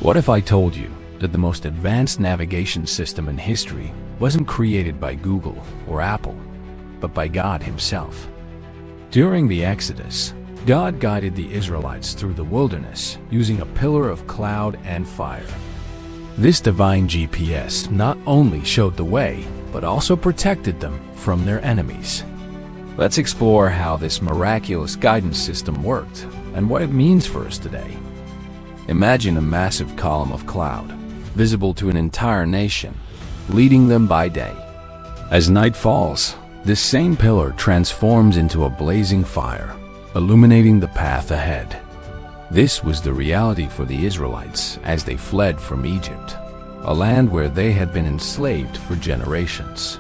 What if I told you that the most advanced navigation system in history wasn't created by Google or Apple, but by God Himself? During the Exodus, God guided the Israelites through the wilderness using a pillar of cloud and fire. This divine GPS not only showed the way, but also protected them from their enemies. Let's explore how this miraculous guidance system worked and what it means for us today. Imagine a massive column of cloud, visible to an entire nation, leading them by day. As night falls, this same pillar transforms into a blazing fire, illuminating the path ahead. This was the reality for the Israelites as they fled from Egypt, a land where they had been enslaved for generations.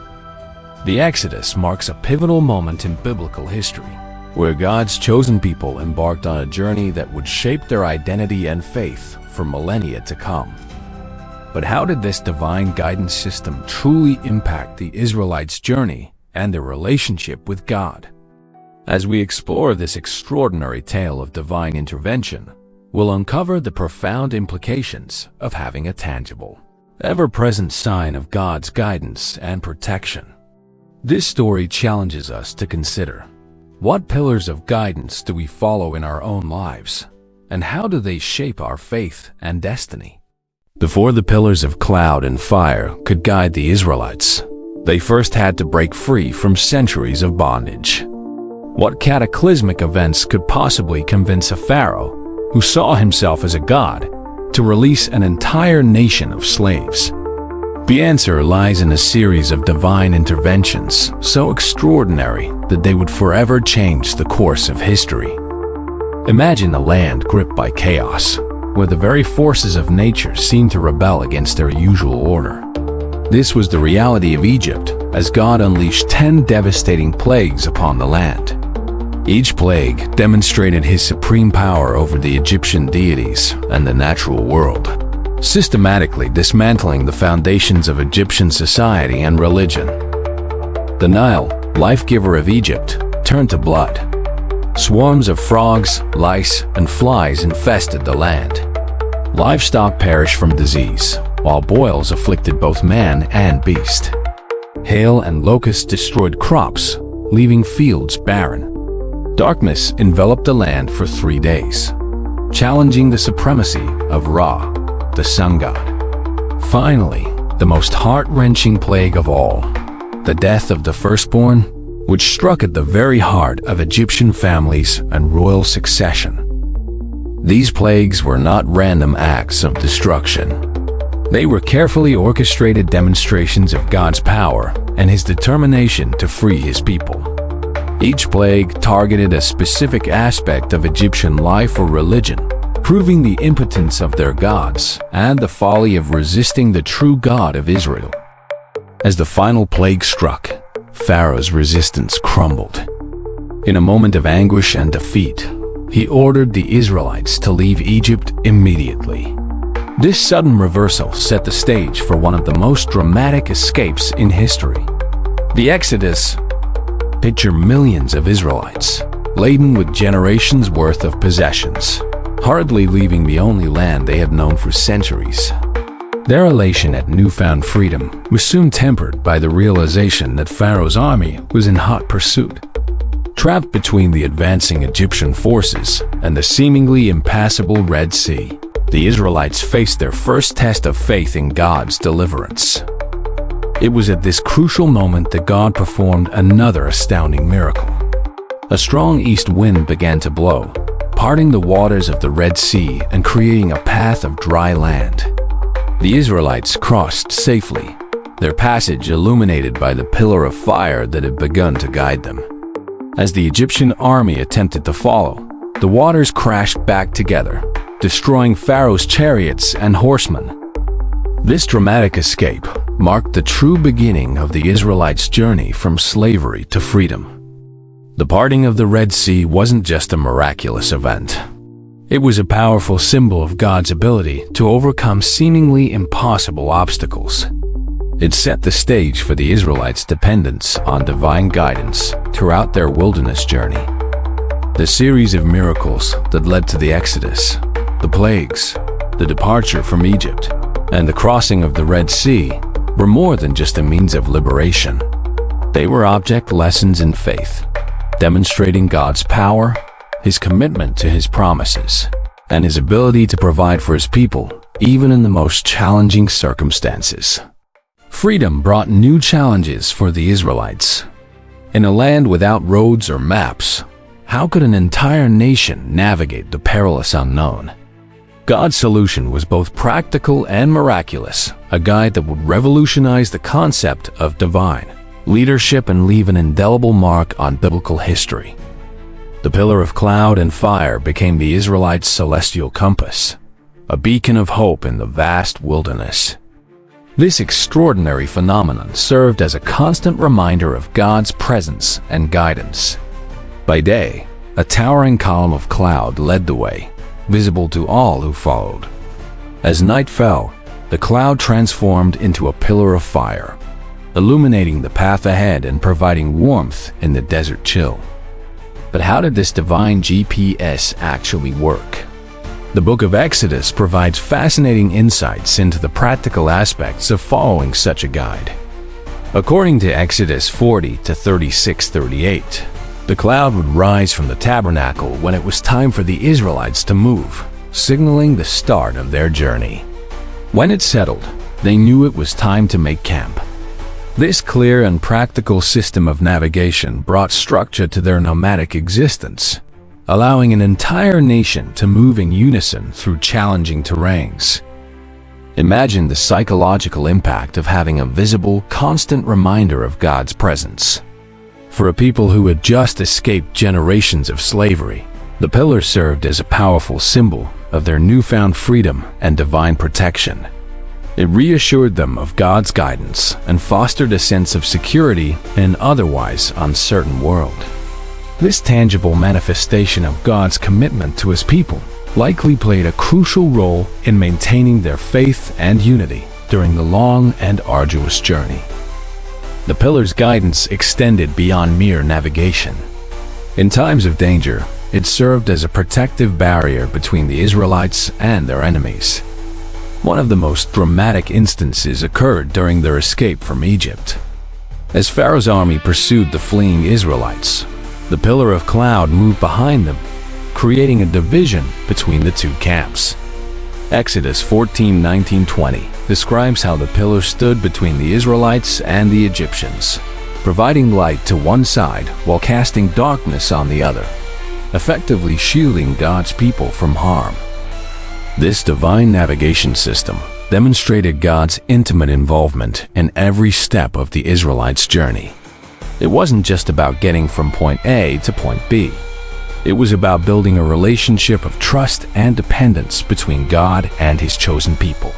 The Exodus marks a pivotal moment in biblical history, where God's chosen people embarked on a journey that would shape their identity and faith for millennia to come. But how did this divine guidance system truly impact the Israelites' journey and their relationship with God? As we explore this extraordinary tale of divine intervention, we'll uncover the profound implications of having a tangible, ever-present sign of God's guidance and protection. This story challenges us to consider: what pillars of guidance do we follow in our own lives, and how do they shape our faith and destiny? Before the pillars of cloud and fire could guide the Israelites, they first had to break free from centuries of bondage. What cataclysmic events could possibly convince a Pharaoh, who saw himself as a god, to release an entire nation of slaves? The answer lies in a series of divine interventions so extraordinary that they would forever change the course of history. Imagine a land gripped by chaos, where the very forces of nature seem to rebel against their usual order. This was the reality of Egypt, as God unleashed 10 devastating plagues upon the land. Each plague demonstrated His supreme power over the Egyptian deities and the natural world, systematically dismantling the foundations of Egyptian society and religion. The Nile, life-giver of Egypt, turned to blood. Swarms of frogs, lice, and flies infested the land. Livestock perished from disease, while boils afflicted both man and beast. Hail and locusts destroyed crops, leaving fields barren. Darkness enveloped the land for 3 days, challenging the supremacy of Ra, the sun god. Finally, the most heart-wrenching plague of all, the death of the firstborn, which struck at the very heart of Egyptian families and royal succession. These plagues were not random acts of destruction. They were carefully orchestrated demonstrations of God's power and His determination to free His people. Each plague targeted a specific aspect of Egyptian life or religion, proving the impotence of their gods and the folly of resisting the true God of Israel. As the final plague struck, Pharaoh's resistance crumbled. In a moment of anguish and defeat, he ordered the Israelites to leave Egypt immediately. This sudden reversal set the stage for one of the most dramatic escapes in history. The Exodus. Picture millions of Israelites, laden with generations' worth of possessions, hardly leaving the only land they had known for centuries. Their elation at newfound freedom was soon tempered by the realization that Pharaoh's army was in hot pursuit. Trapped between the advancing Egyptian forces and the seemingly impassable Red Sea, the Israelites faced their first test of faith in God's deliverance. It was at this crucial moment that God performed another astounding miracle. A strong east wind began to blow, parting the waters of the Red Sea and creating a path of dry land. The Israelites crossed safely, their passage illuminated by the pillar of fire that had begun to guide them. As the Egyptian army attempted to follow, the waters crashed back together, destroying Pharaoh's chariots and horsemen. This dramatic escape marked the true beginning of the Israelites' journey from slavery to freedom. The parting of the Red Sea wasn't just a miraculous event. It was a powerful symbol of God's ability to overcome seemingly impossible obstacles. It set the stage for the Israelites' dependence on divine guidance throughout their wilderness journey. The series of miracles that led to the Exodus, the plagues, the departure from Egypt, and the crossing of the Red Sea were more than just a means of liberation. They were object lessons in faith, demonstrating God's power, His commitment to His promises, and His ability to provide for His people, even in the most challenging circumstances. Freedom brought new challenges for the Israelites. In a land without roads or maps, how could an entire nation navigate the perilous unknown? God's solution was both practical and miraculous, a guide that would revolutionize the concept of divine leadership and leave an indelible mark on biblical history. The pillar of cloud and fire became the Israelites' celestial compass, a beacon of hope in the vast wilderness. This extraordinary phenomenon served as a constant reminder of God's presence and guidance. By day, a towering column of cloud led the way, visible to all who followed. As night fell, the cloud transformed into a pillar of fire, illuminating the path ahead and providing warmth in the desert chill. But how did this divine GPS actually work? The book of Exodus provides fascinating insights into the practical aspects of following such a guide. According to Exodus 40 to 36-38, the cloud would rise from the tabernacle when it was time for the Israelites to move, signaling the start of their journey. When it settled, they knew it was time to make camp. This clear and practical system of navigation brought structure to their nomadic existence, allowing an entire nation to move in unison through challenging terrains. Imagine the psychological impact of having a visible, constant reminder of God's presence. For a people who had just escaped generations of slavery, the pillar served as a powerful symbol of their newfound freedom and divine protection. It reassured them of God's guidance and fostered a sense of security in an otherwise uncertain world. This tangible manifestation of God's commitment to His people likely played a crucial role in maintaining their faith and unity during the long and arduous journey. The pillar's guidance extended beyond mere navigation. In times of danger, it served as a protective barrier between the Israelites and their enemies. One of the most dramatic instances occurred during their escape from Egypt. As Pharaoh's army pursued the fleeing Israelites, the pillar of cloud moved behind them, creating a division between the two camps. Exodus 14:19-20 describes how the pillar stood between the Israelites and the Egyptians, providing light to one side while casting darkness on the other, effectively shielding God's people from harm. This divine navigation system demonstrated God's intimate involvement in every step of the Israelites' journey. It wasn't just about getting from point A to point B. It was about building a relationship of trust and dependence between God and His chosen people.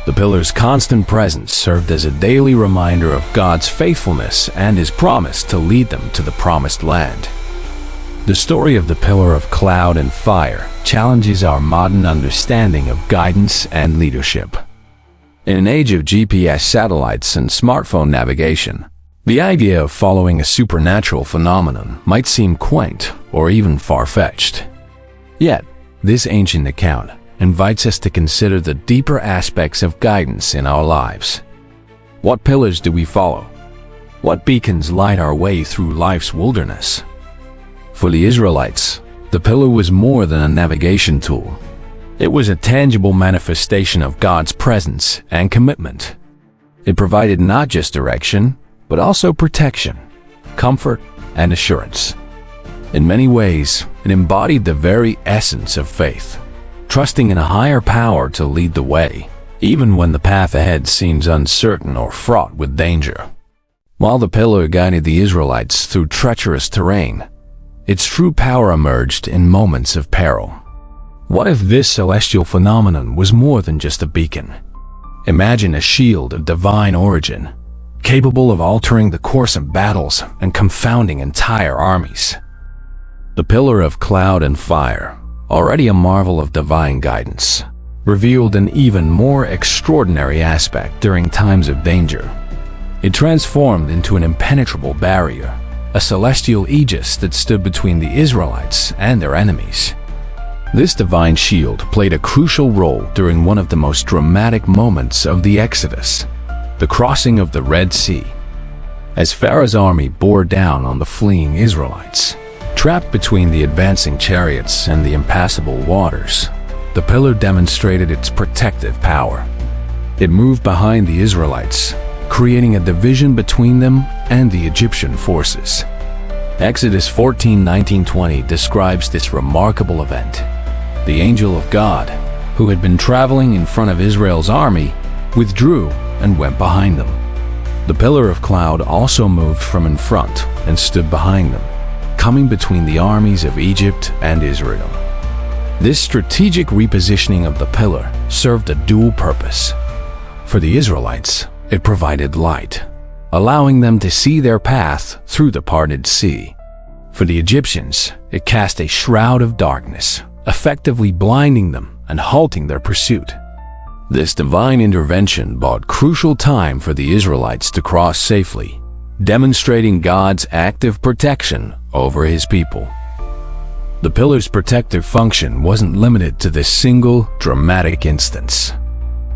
The pillar's constant presence served as a daily reminder of God's faithfulness and His promise to lead them to the promised land. The story of the pillar of cloud and fire challenges our modern understanding of guidance and leadership. In an age of GPS satellites and smartphone navigation, the idea of following a supernatural phenomenon might seem quaint or even far-fetched. Yet, this ancient account invites us to consider the deeper aspects of guidance in our lives. What pillars do we follow? What beacons light our way through life's wilderness? For the Israelites, the pillar was more than a navigation tool. It was a tangible manifestation of God's presence and commitment. It provided not just direction, but also protection, comfort, and assurance. In many ways, it embodied the very essence of faith, trusting in a higher power to lead the way, even when the path ahead seems uncertain or fraught with danger. While the pillar guided the Israelites through treacherous terrain, its true power emerged in moments of peril. What if this celestial phenomenon was more than just a beacon? Imagine a shield of divine origin, capable of altering the course of battles and confounding entire armies. The pillar of cloud and fire, already a marvel of divine guidance, revealed an even more extraordinary aspect during times of danger. It transformed into an impenetrable barrier, a celestial aegis that stood between the Israelites and their enemies. This divine shield played a crucial role during one of the most dramatic moments of the Exodus, the crossing of the Red Sea. As Pharaoh's army bore down on the fleeing Israelites, trapped between the advancing chariots and the impassable waters, the pillar demonstrated its protective power. It moved behind the Israelites, creating a division between them and the Egyptian forces. Exodus 14:19-20 describes this remarkable event. The angel of God, who had been traveling in front of Israel's army, withdrew and went behind them. The pillar of cloud also moved from in front and stood behind them, coming between the armies of Egypt and Israel. This strategic repositioning of the pillar served a dual purpose. For the Israelites, it provided light, allowing them to see their path through the parted sea. For the Egyptians, it cast a shroud of darkness, effectively blinding them and halting their pursuit. This divine intervention bought crucial time for the Israelites to cross safely, demonstrating God's active protection over His people. The pillar's protective function wasn't limited to this single dramatic instance.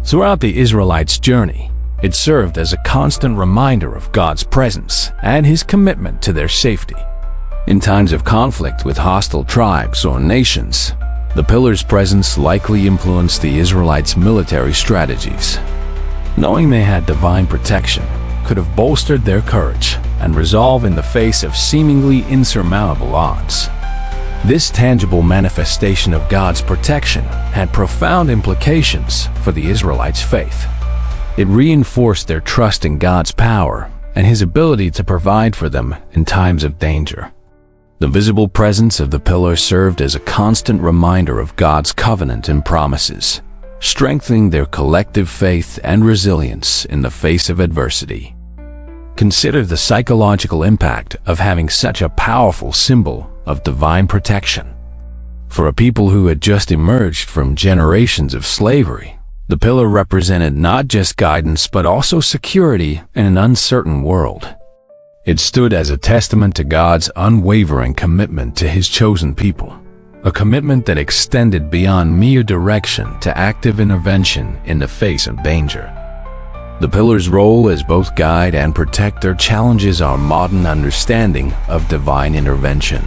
Throughout the Israelites' journey, it served as a constant reminder of God's presence and His commitment to their safety. In times of conflict with hostile tribes or nations, the pillar's presence likely influenced the Israelites' military strategies. Knowing they had divine protection could have bolstered their courage and resolve in the face of seemingly insurmountable odds. This tangible manifestation of God's protection had profound implications for the Israelites' faith. It reinforced their trust in God's power and His ability to provide for them in times of danger. The visible presence of the pillar served as a constant reminder of God's covenant and promises, strengthening their collective faith and resilience in the face of adversity. Consider the psychological impact of having such a powerful symbol of divine protection. For a people who had just emerged from generations of slavery, the pillar represented not just guidance but also security in an uncertain world. It stood as a testament to God's unwavering commitment to His chosen people, a commitment that extended beyond mere direction to active intervention in the face of danger. The pillar's role as both guide and protector challenges our modern understanding of divine intervention.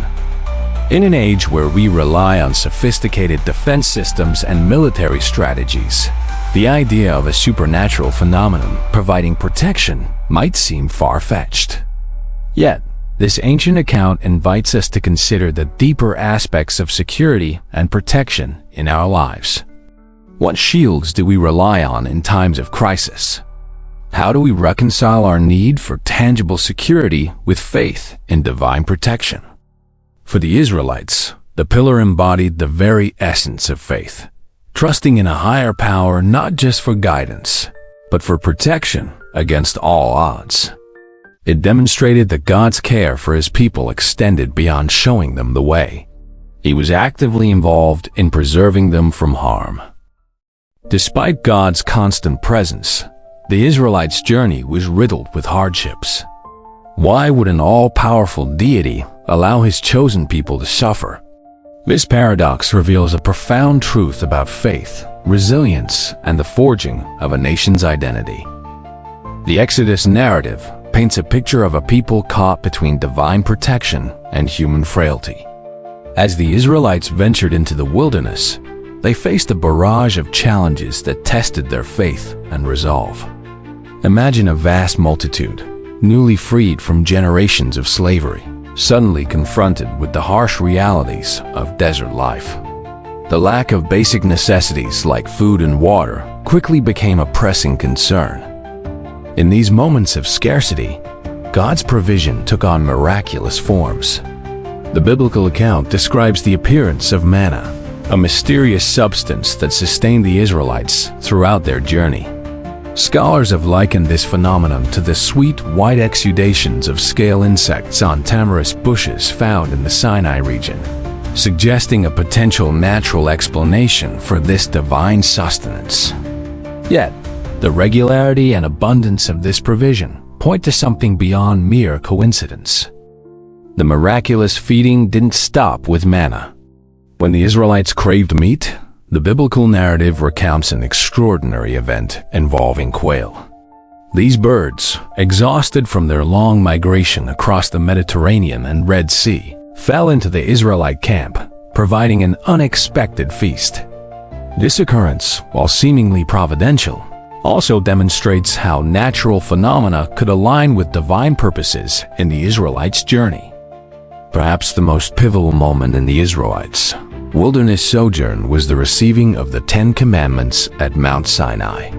In an age where we rely on sophisticated defense systems and military strategies, the idea of a supernatural phenomenon providing protection might seem far-fetched. Yet, this ancient account invites us to consider the deeper aspects of security and protection in our lives. What shields do we rely on in times of crisis? How do we reconcile our need for tangible security with faith in divine protection? For the Israelites, the pillar embodied the very essence of faith, trusting in a higher power not just for guidance, but for protection against all odds. It demonstrated that God's care for His people extended beyond showing them the way. He was actively involved in preserving them from harm. Despite God's constant presence, the Israelites' journey was riddled with hardships. Why would an all-powerful deity allow His chosen people to suffer? This paradox reveals a profound truth about faith, resilience, and the forging of a nation's identity. The Exodus narrative paints a picture of a people caught between divine protection and human frailty. As the Israelites ventured into the wilderness, they faced a barrage of challenges that tested their faith and resolve. Imagine a vast multitude, newly freed from generations of slavery, suddenly confronted with the harsh realities of desert life. The lack of basic necessities like food and water quickly became a pressing concern. In these moments of scarcity, God's provision took on miraculous forms. The biblical account describes the appearance of manna, a mysterious substance that sustained the Israelites throughout their journey. Scholars have likened this phenomenon to the sweet white exudations of scale insects on tamarisk bushes found in the Sinai region, suggesting a potential natural explanation for this divine sustenance. Yet, the regularity and abundance of this provision point to something beyond mere coincidence. The miraculous feeding didn't stop with manna. When the Israelites craved meat, the biblical narrative recounts an extraordinary event involving quail. These birds, exhausted from their long migration across the Mediterranean and Red Sea, fell into the Israelite camp, providing an unexpected feast. This occurrence, while seemingly providential, also demonstrates how natural phenomena could align with divine purposes in the Israelites' journey. Perhaps the most pivotal moment in the Israelites' wilderness sojourn was the receiving of the Ten Commandments at Mount Sinai.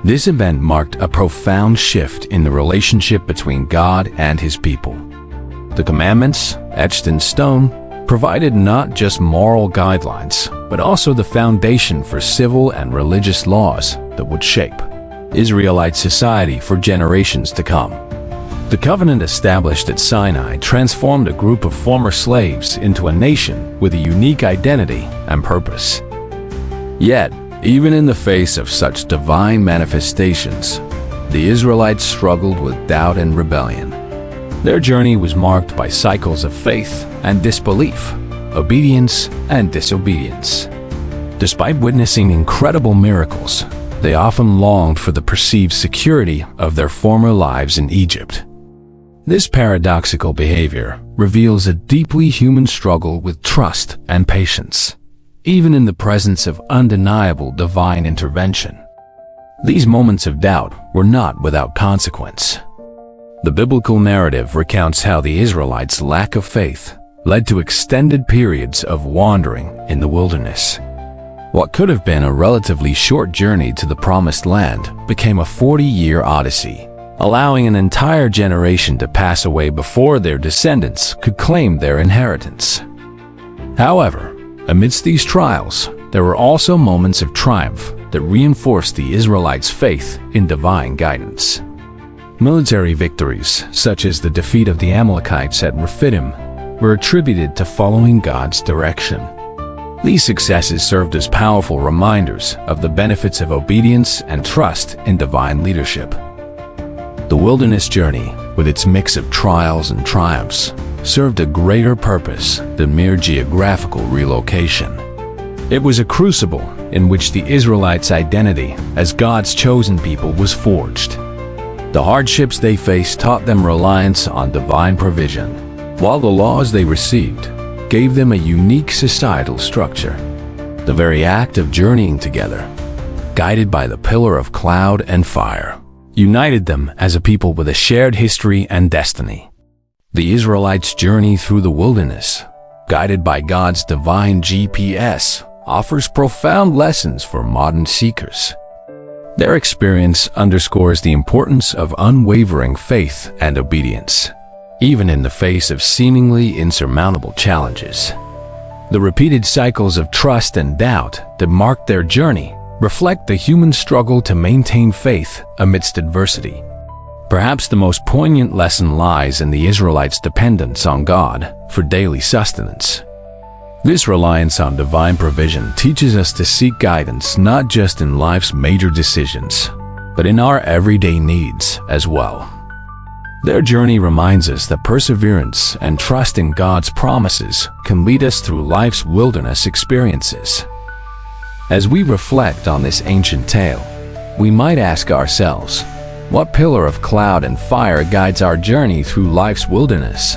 This event marked a profound shift in the relationship between God and His people. The commandments, etched in stone, provided not just moral guidelines, but also the foundation for civil and religious laws that would shape Israelite society for generations to come. The covenant established at Sinai transformed a group of former slaves into a nation with a unique identity and purpose. Yet, even in the face of such divine manifestations, the Israelites struggled with doubt and rebellion. Their journey was marked by cycles of faith and disbelief, obedience and disobedience. Despite witnessing incredible miracles, they often longed for the perceived security of their former lives in Egypt. This paradoxical behavior reveals a deeply human struggle with trust and patience, even in the presence of undeniable divine intervention. These moments of doubt were not without consequence. The biblical narrative recounts how the Israelites' lack of faith led to extended periods of wandering in the wilderness. What could have been a relatively short journey to the Promised Land became a 40-year odyssey, allowing an entire generation to pass away before their descendants could claim their inheritance. However, amidst these trials, there were also moments of triumph that reinforced the Israelites' faith in divine guidance. Military victories, such as the defeat of the Amalekites at Rephidim, were attributed to following God's direction. These successes served as powerful reminders of the benefits of obedience and trust in divine leadership. The wilderness journey, with its mix of trials and triumphs, served a greater purpose than mere geographical relocation. It was a crucible in which the Israelites' identity as God's chosen people was forged. The hardships they faced taught them reliance on divine provision, while the laws they received gave them a unique societal structure. The very act of journeying together, guided by the pillar of cloud and fire, united them as a people with a shared history and destiny. The Israelites' journey through the wilderness, guided by God's divine GPS, offers profound lessons for modern seekers. Their experience underscores the importance of unwavering faith and obedience, even in the face of seemingly insurmountable challenges. The repeated cycles of trust and doubt that mark their journey reflect the human struggle to maintain faith amidst adversity. Perhaps the most poignant lesson lies in the Israelites' dependence on God for daily sustenance. This reliance on divine provision teaches us to seek guidance not just in life's major decisions, but in our everyday needs as well. Their journey reminds us that perseverance and trust in God's promises can lead us through life's wilderness experiences. As we reflect on this ancient tale, we might ask ourselves, what pillar of cloud and fire guides our journey through life's wilderness?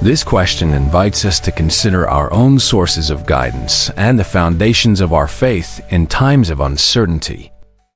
This question invites us to consider our own sources of guidance and the foundations of our faith in times of uncertainty.